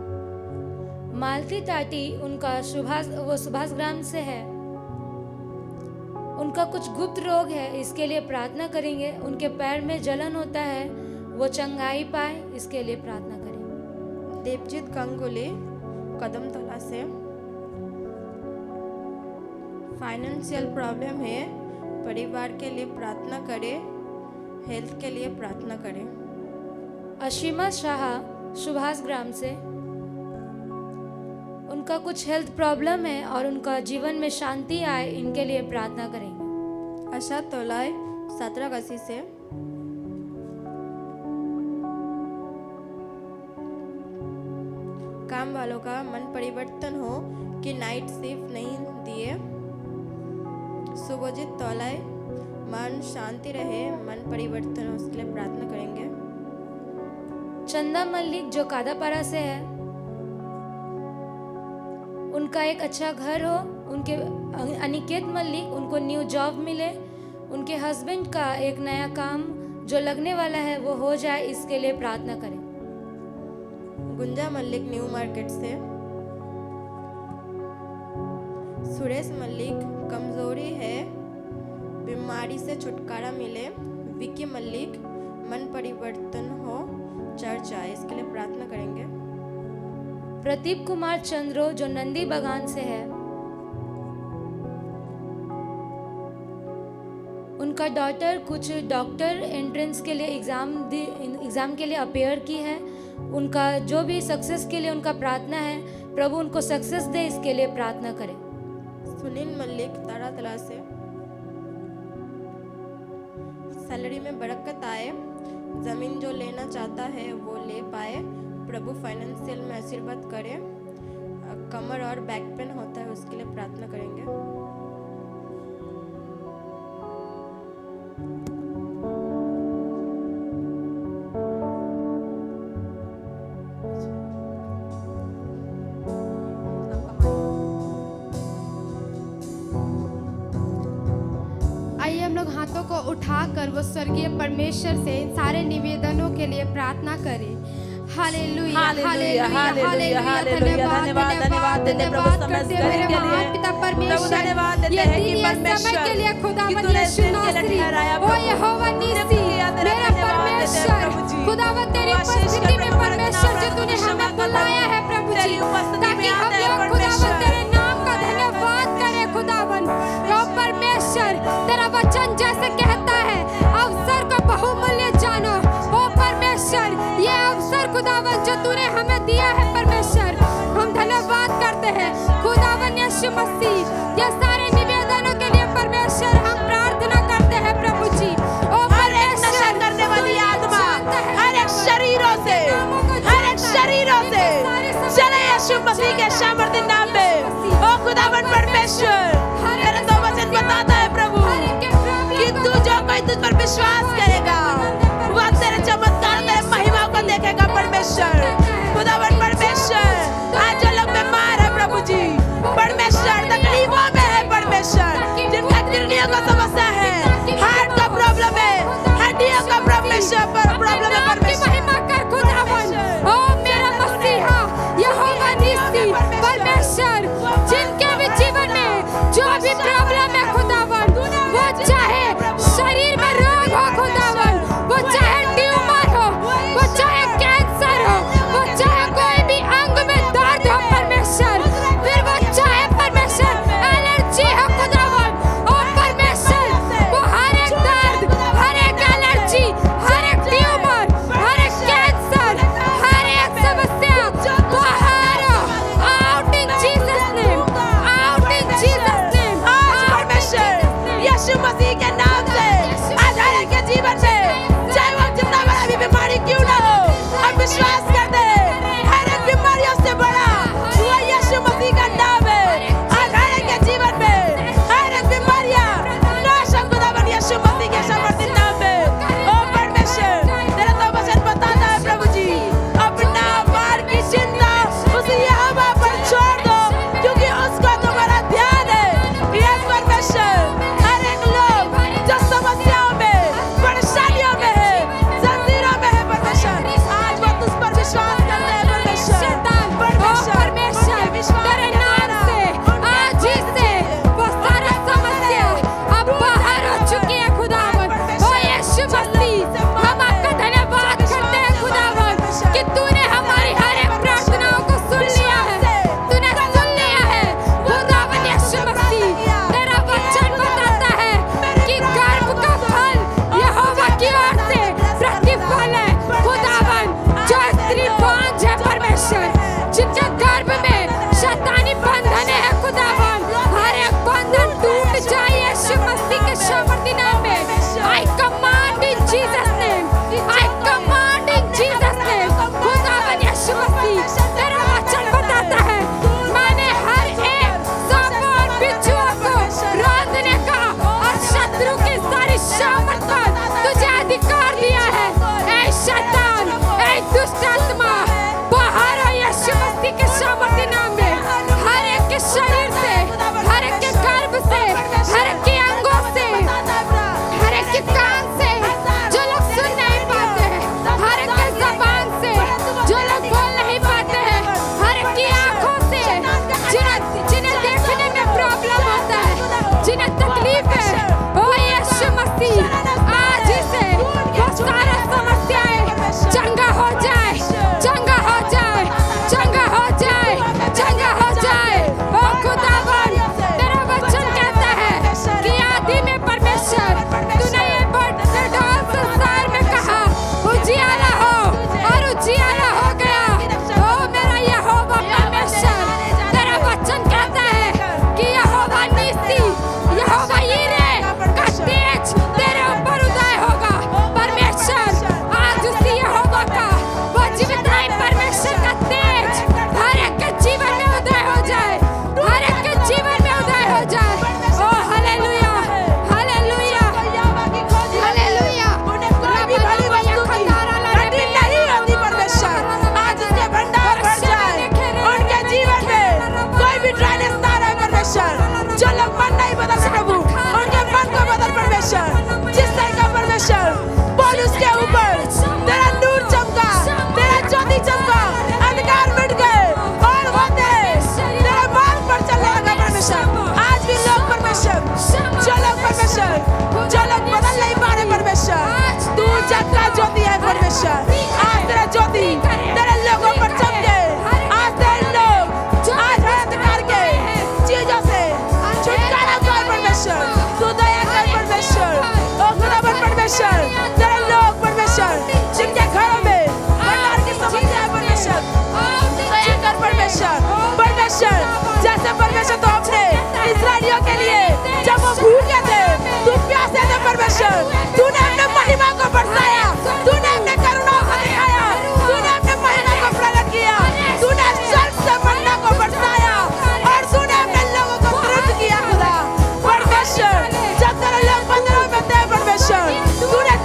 मालती टाटी, उनका सुभाष ग्राम से है, उनका कुछ गुप्त रोग है, इसके लिए प्रार्थना करेंगे। उनके पैर में जलन होता है, वो चंगाई पाए इसके लिए प्रार्थना करेंगे। देवजीत गंगुली कदमतला से, फाइनेंशियल प्रॉब्लम है, परिवार के लिए प्रार्थना करें, हेल्थ के लिए प्रार्थना करें। अशीमा शाह सुभाष ग्राम से, उनका कुछ हेल्थ प्रॉब्लम है और उनका जीवन में शांति आए, इनके लिए प्रार्थना करेंगे। आशा तोलाय 17 से, काम वालों का मन परिवर्तन हो कि नाइट शिफ्ट नहीं दिए। शुभजीत तोलाय मन शांति रहे, मन परिवर्तन हो, उसके लिए प्रार्थना करेंगे। चंदा मल्लिक जो कादापारा से है, उनका एक अच्छा घर हो। उनके अनिकेत मल्लिक, उनको न्यू जॉब मिले। उनके हस्बैंड का एक नया काम जो लगने वाला है वो हो जाए, इसके लिए प्रार्थना करें। गुंजा मल्लिक न्यू मार्केट से, सुरेश मल्लिक कमजोरी है, बीमारी से छुटकारा मिले। विकी मल्लिक मन परिवर्तन हो, चर्च आए, इसके लिए प्रार्थना करेंगे। प्रदीप कुमार चंद्रो जो नंदी बागान से है, उनका डॉटर कुछ डॉक्टर एंट्रेंस के लिए एग्ज़ाम के लिए अपेयर की है। उनका जो भी सक्सेस के लिए उनका प्रार्थना है, प्रभु उनको सक्सेस दे, इसके लिए प्रार्थना करें। सुनील मल्लिक तारातला से, सैलरी में बरकत आए, ज़मीन जो लेना चाहता है वो ले पाए, प्रभु फाइनेंशियल में आशीर्वाद करे, कमर और बैक पेन होता है उसके लिए प्रार्थना करेंगे। आइए हम लोग हाथों को उठाकर वो स्वर्गीय परमेश्वर से इन सारे निवेदनों के लिए प्रार्थना करें। Hallelujah hallelujah hallelujah hallelujah. धन्यवाद धन्यवाद देते प्रभु समय इस घड़ी के लिए। पिता प्रभु परमेश्वर धन्यवाद देते हैं कि परमेश्वर के लिए खुदा कि तूने इस दिन के लिए ठहराया ओ यहोवा नीसी मेरा परमेश्वर खुदावंद तेरी उपस्थिति में परमेश्वर जो तूने हमें बुलाया है प्रभु जी, ताकि हम लोग खुदावंद तेरे नाम का धन्यवाद करें खुदावंद। ओ परमेश्वर तेरा वचन जैसे कहता है अवसर को बहुमूल्य जानो। ओ परमेश्वर ये अवसर खुदावंद जो तूने हमें दिया है परमेश्वर, हम धन्यवाद करते हैं खुदावंद यीशु मसीह। ये सारे निवेदनों के लिए परमेश्वर हम प्रार्थना करते हैं प्रभु जी। ओ हर एक नशा करने वाली आत्मा, हर एक शरीरों से, हर एक शरीरों से चले यीशु मसीह के सामर्थ्य नाम में। ओ खुदावंद परमेश्वर तेरा तो वचन बताता है प्रभु कि तू जो कोई तुझ पर विश्वास करेगा वह तेरे चमत्कार तेरे महिमा को देखेगा परमेश्वर। खुदावंद परमेश्वर आज जो लोग बीमार है प्रभु जी, परमेश्वर तकलीफों में है परमेश्वर, जिनका किडनियों का समस्या है, हार्ट का प्रॉब्लम है, हड्डियों का प्रॉब्लम है परमेश्वर। महिमा कर खुदावंद। ओ मेरा मसीहा यहोवा नीसी परमेश्वर, जिनके भी जीवन में जो भी प्रॉब्लम है खुदावंद, वो चाहे शरीर में रोग हो खुदावंद, वो चाहे ट्यूमर हो, वो चाहे कैंसर हो, वो चाहे कोई भी अंग में दर्द हो परमेश्वर, फिर वो चाहे परमेश्वर एलर्जी हो खुदावंद। ओ परमेश्वर परमेश्वर तेरे लोग परमेश्वर जिनके घरों में भंडार की समस्या है परमेश्वर दया कर परमेश्वर परमेश्वर जैसे परमेश्वर तो अपने इस्राएलियों के लिए जब वो भूखे थे तू प्यासे थे परमेश्वर तूने अपने महिमा को बरसाया तूने अपने करुणा को दिखाया तूने अपने महिमा को प्रकट किया तूने स्वर्ग से मन्ना को बरसाया और तूने अपने लोगों को तृप्त किया खुदा परमेश्वर जब तेरे लोग बंदरों में थे परमेश्वर तूने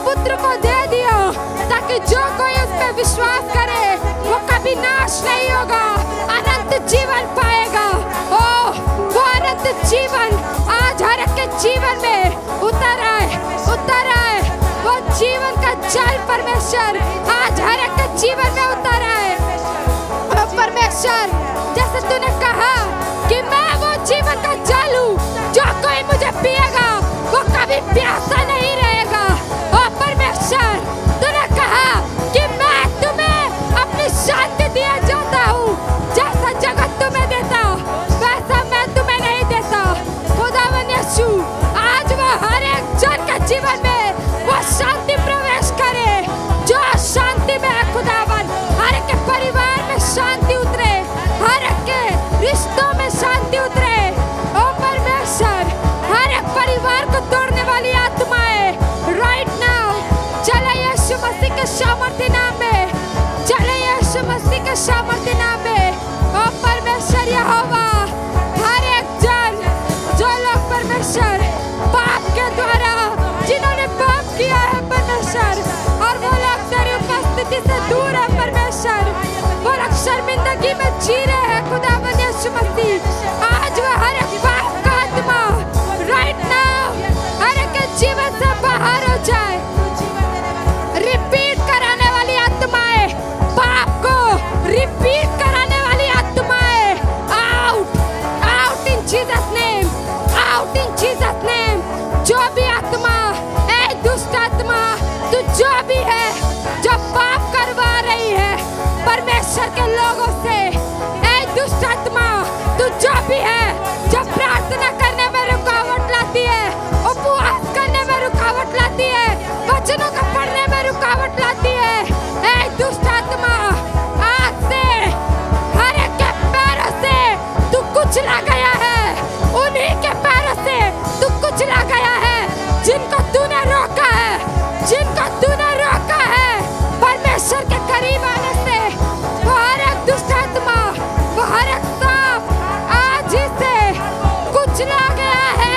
पुत्र को दे दिया ताकि जो कोई उस पर विश्वास करे वो कभी नाश नहीं होगा, अनंत जीवन पाएगा। ओ वो अनंत जीवन आज हर एक के जीवन में उतर आए, उतर आए। वो जीवन का जल परमेश्वर आज हर एक के जीवन में उतर आए। ओ परमेश्वर, जैसे तूने कहा कि मैं वो जीवन का जल हूँ, जो कोई मुझे पिएगा वो कभी प्यासा नहीं रहेगा। ओ परमेश्वर, तूने कहा कि मैं तुम्हें अपनी शांति दिया जाता हूँ, जैसा जगत तुम्हें देता वैसा मैं तुम्हें नहीं देता। खुदावन यीशु, आज वो हर एक जन के जीवन में वो शांति प्रवेश करे जो शांति में है। खुदावन, हर एक के परिवार में शांति उतरे, हर एक के रिश्तों में शांति उतरे। ओ परमेश्वर, हर एक परिवार को तोड़ने वाली आत्माएं राइट नाउ चले यीशु मसीह के सामर्थ्य नाम में, चले यीशु मसीह के सामर्थ्य नाम में। ओ परमेश्वर यहोवा, हर एक जन जो लोग परमेश्वर पाप के द्वारा जिन्होंने पाप किया है परमेश्वर, और वो लोग तेरी उपस्थिति से दूर है परमेश्वर, वो लोग शर्मिंदगी में जी रहे हैं। खुदावन यीशु मसीह, आज वो हर एक पाप का आत्मा राइट नाउ हर एक के जीवन से बाहर हो जाए। रिपीट कराने वाली आत्माएं, पाप को रिपीट कराने वाली आत्माएं, out, out in Jesus name, out in Jesus name. जो भी आत्मा, ए दुष्ट आत्मा, तू जो भी है जो पाप करवा रही है परमेश्वर के लोगों से, ए दुष्ट आत्मा, तू जो भी है जो प्रार्थना करने में रुकावट लाती है, उपवास करने में रुकावट लाती है, वचनों को पढ़ने में रुकावट लाती है, ए दुष्ट आत्मा, आज से हर एक के पैरों से तू कुचला गया है, उन्हीं के पैरों से तू कुचला गया है जिनको तूने रोका है, जिनको तूने रोका है परमेश्वर के करीब आने से। वो हर एक दुष्ट आत्मा, वो हर एक सांप आज ही से कुचला गया है,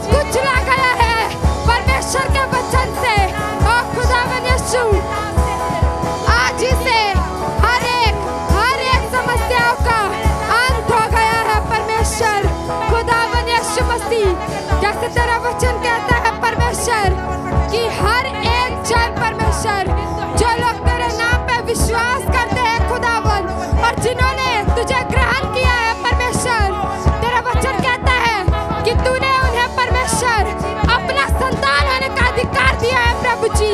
कुचला गया है परमेश्वर के वचन से। ओ खुदावन यीशु, आज ही से हर एक समस्याओं का अंत हो गया है परमेश्वर। खुदावन यीशु मसीह, जैसे तेरा वचन कहता है परमेश्वर कि हर एक जन परमेश्वर जो लोग तेरे नाम पे विश्वास करते हैं खुदावन, और जिन्होंने तुझे ग्रहण किया है परमेश्वर, तेरा वचन कहता है कि तूने उन्हें परमेश्वर अपना संतान होने का अधिकार दिया है। प्रभु जी,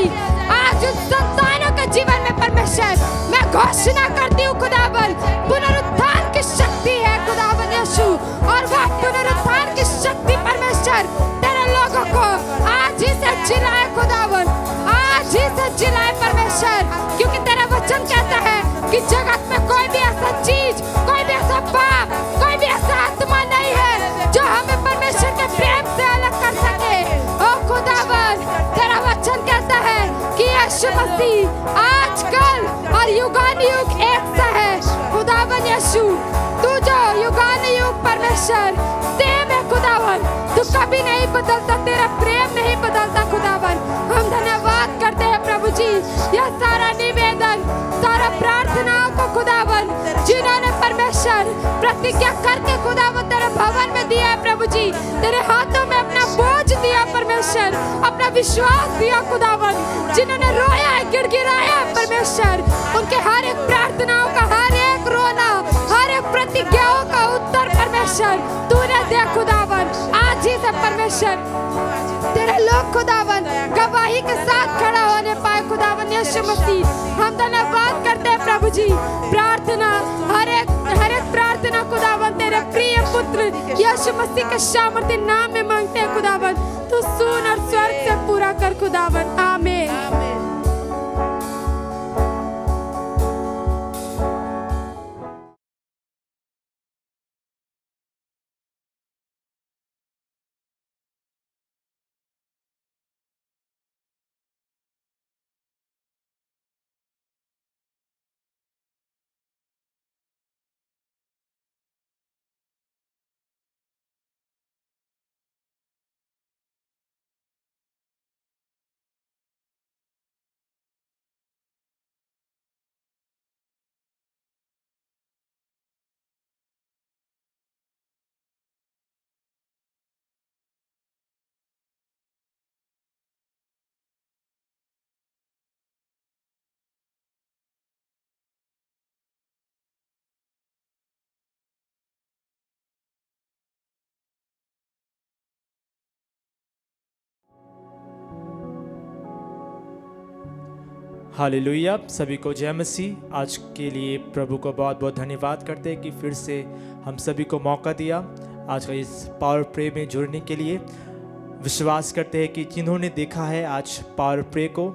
आज उन संतानों के जीवन में परमेश्वर मैं घोषणा करती हूँ खुदावन, पुनरुत्थान की शक्ति है खुदावन यीशु, और वह पुनरुत्थान की शक्ति परमेश्वर तेरे लोगों को आज ही से जिलाए खुदावन, आज ही से जिलाए परमेश्वर, क्योंकि तेरा वचन कहता है कि जगत में कोई भी ऐसा चीज, कोई भी ऐसा पाप, कोई भी ऐसा आत्मा नहीं है जो हमें परमेश्वर के प्रेम से अलग कर सके। ओ खुदावन, तेरा वचन कहता है कि यीशु मसीह आजकल और युगानुयुग एक सा है। खुदावन यीशु, तू जो युगानुयुग परमेश्वर सेम है खुदावन, तू कभी नहीं बदलता, तेरा प्रेम नहीं बदलता खुदावन। हम धन्यवाद करते हैं प्रभु जी, यह सारा निवेदन, सारा प्रार्थनाओं को खुदावन जिन्होंने परमेश्वर प्रतिज्ञा करके खुदावन तेरे भवन में दिया है प्रभु जी, तेरे हाथों में अपना बोझ दिया परमेश्वर, अपना विश्वास दिया खुदावन, जिन्होंने रोया है, गिड़गिड़ाया है परमेश्वर, उनके हर एक प्रार्थनाओं का, हर एक रोना, हर एक प्रतिज्ञाओं का उत्तर परमेश्वर तूने दे खुदावन। आज ही से परमेश्वर तेरे लोग खुदावन गवाही के साथ खड़ा होने पाए खुदावन यीशु मसीह। हम धन्यवाद करते हैं प्रभु जी, प्रार्थना हर एक प्रार्थना खुदावन तेरे प्रिय पुत्र यीशु मसीह के सामर्थ्य नाम में मांगते हैं खुदावन, तू सुन और स्वर्ग से पूरा कर खुदावन। आमीन। हालेलुया। सभी को जय मसीह। आज के लिए प्रभु को बहुत बहुत धन्यवाद करते हैं कि फिर से हम सभी को मौका दिया आज का इस पावर प्रे में जुड़ने के लिए। विश्वास करते हैं कि जिन्होंने देखा है आज पावर प्रे को,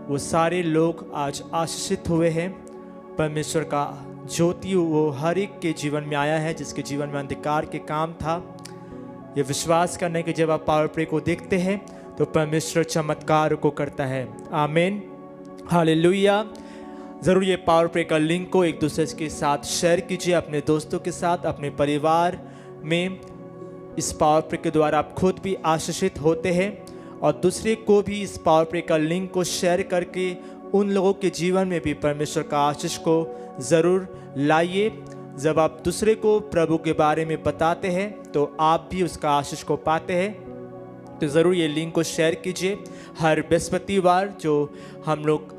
वो सारे लोग आज आशीषित हुए हैं। परमेश्वर का ज्योति वो हर एक के जीवन में आया है जिसके जीवन में अंधकार के काम था। ये विश्वास करने के जब आप पावर प्रे को देखते हैं तो परमेश्वर चमत्कार को करता है। आमीन, हालेलुया। ज़रूर ये पावर प्रे का लिंक को एक दूसरे के साथ शेयर कीजिए, अपने दोस्तों के साथ, अपने परिवार में। इस पावर प्रे के द्वारा आप खुद भी आशीषित होते हैं और दूसरे को भी इस पावर प्रे का लिंक को शेयर करके उन लोगों के जीवन में भी परमेश्वर का आशीष को ज़रूर लाइए। जब आप दूसरे को प्रभु के बारे में बताते हैं तो आप भी उसका आशीष को पाते हैं। तो ज़रूर ये लिंक को शेयर कीजिए। हर बृहस्पतिवार जो हम लोग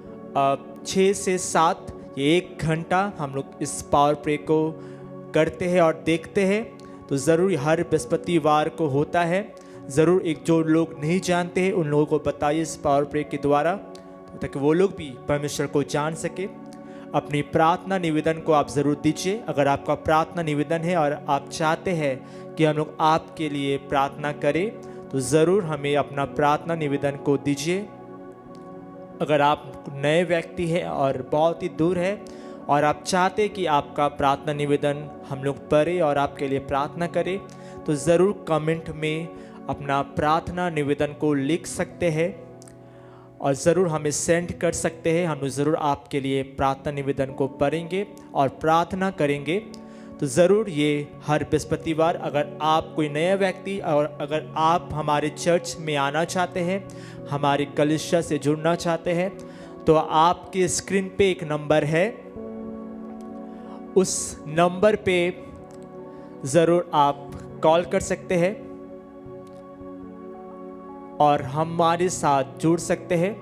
6 से 7 ये 1 घंटा हम लोग इस पावर प्रे को करते हैं और देखते हैं। तो ज़रूर हर बृहस्पतिवार को होता है। ज़रूर एक जो लोग नहीं जानते हैं उन लोगों को बताइए इस पावर प्रे के द्वारा, ताकि वो लोग भी परमेश्वर को जान सके। अपनी प्रार्थना निवेदन को आप ज़रूर दीजिए। अगर आपका प्रार्थना निवेदन है और आप चाहते हैं कि हम लोग आपके लिए प्रार्थना करें तो ज़रूर हमें अपना प्रार्थना निवेदन को दीजिए। अगर आप नए व्यक्ति हैं और बहुत ही दूर है और आप चाहते हैं कि आपका प्रार्थना निवेदन हम लोग पढ़ें और आपके लिए प्रार्थना करें तो ज़रूर कमेंट में अपना प्रार्थना निवेदन को लिख सकते हैं और ज़रूर हमें सेंड कर सकते हैं। हम ज़रूर आपके लिए प्रार्थना निवेदन को पढ़ेंगे और प्रार्थना करेंगे। तो ज़रूर ये हर बृहस्पतिवार, अगर आप कोई नया व्यक्ति और अगर आप हमारे चर्च में आना चाहते हैं, हमारी कलीसिया से जुड़ना चाहते हैं, तो आपके स्क्रीन पे एक नंबर है, उस नंबर पे ज़रूर आप कॉल कर सकते हैं और हमारे साथ जुड़ सकते हैं।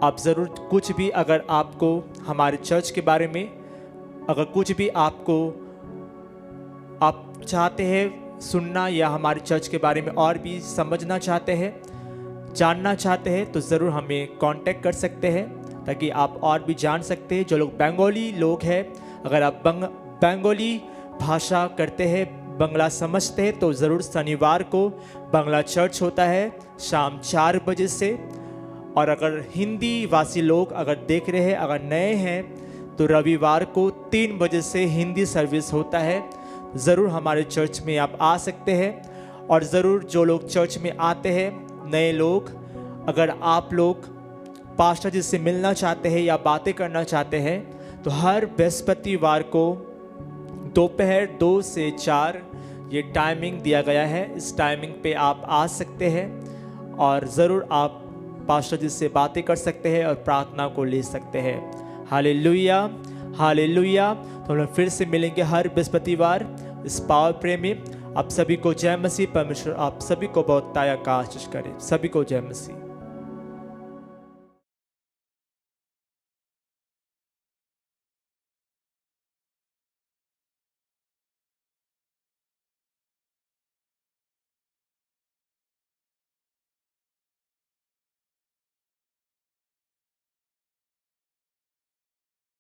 आप ज़रूर कुछ भी अगर आपको हमारे चर्च के बारे में अगर कुछ भी आपको आप चाहते हैं सुनना या हमारे चर्च के बारे में और भी समझना चाहते हैं, जानना चाहते हैं, तो ज़रूर हमें कांटेक्ट कर सकते हैं ताकि आप और भी जान सकते हैं। जो लोग बंगाली लोग हैं, अगर आप बंगाली भाषा करते हैं, बंगला समझते हैं, तो ज़रूर शनिवार को बंगला चर्च होता है शाम 4 बजे से। और अगर हिंदी वासी लोग अगर देख रहे हैं, अगर नए हैं, तो रविवार को 3 बजे से हिंदी सर्विस होता है। ज़रूर हमारे चर्च में आप आ सकते हैं। और ज़रूर जो लोग चर्च में आते हैं, नए लोग, अगर आप लोग पास्टर जी से मिलना चाहते हैं या बातें करना चाहते हैं, तो हर बृहस्पतिवार को दोपहर 2 से 4 ये टाइमिंग दिया गया है। इस टाइमिंग पे आप आ सकते हैं और ज़रूर आप पास्टर जी से बातें कर सकते हैं और प्रार्थना को ले सकते हैं। Hallelujah, hallelujah. तो हम लोग फिर से मिलेंगे हर बृहस्पतिवार इस पावर प्रे में। आप सभी को जय मसीह। परमेश्वर आप सभी को बहुत ताया का आशीष करे। सभी को जय मसीह।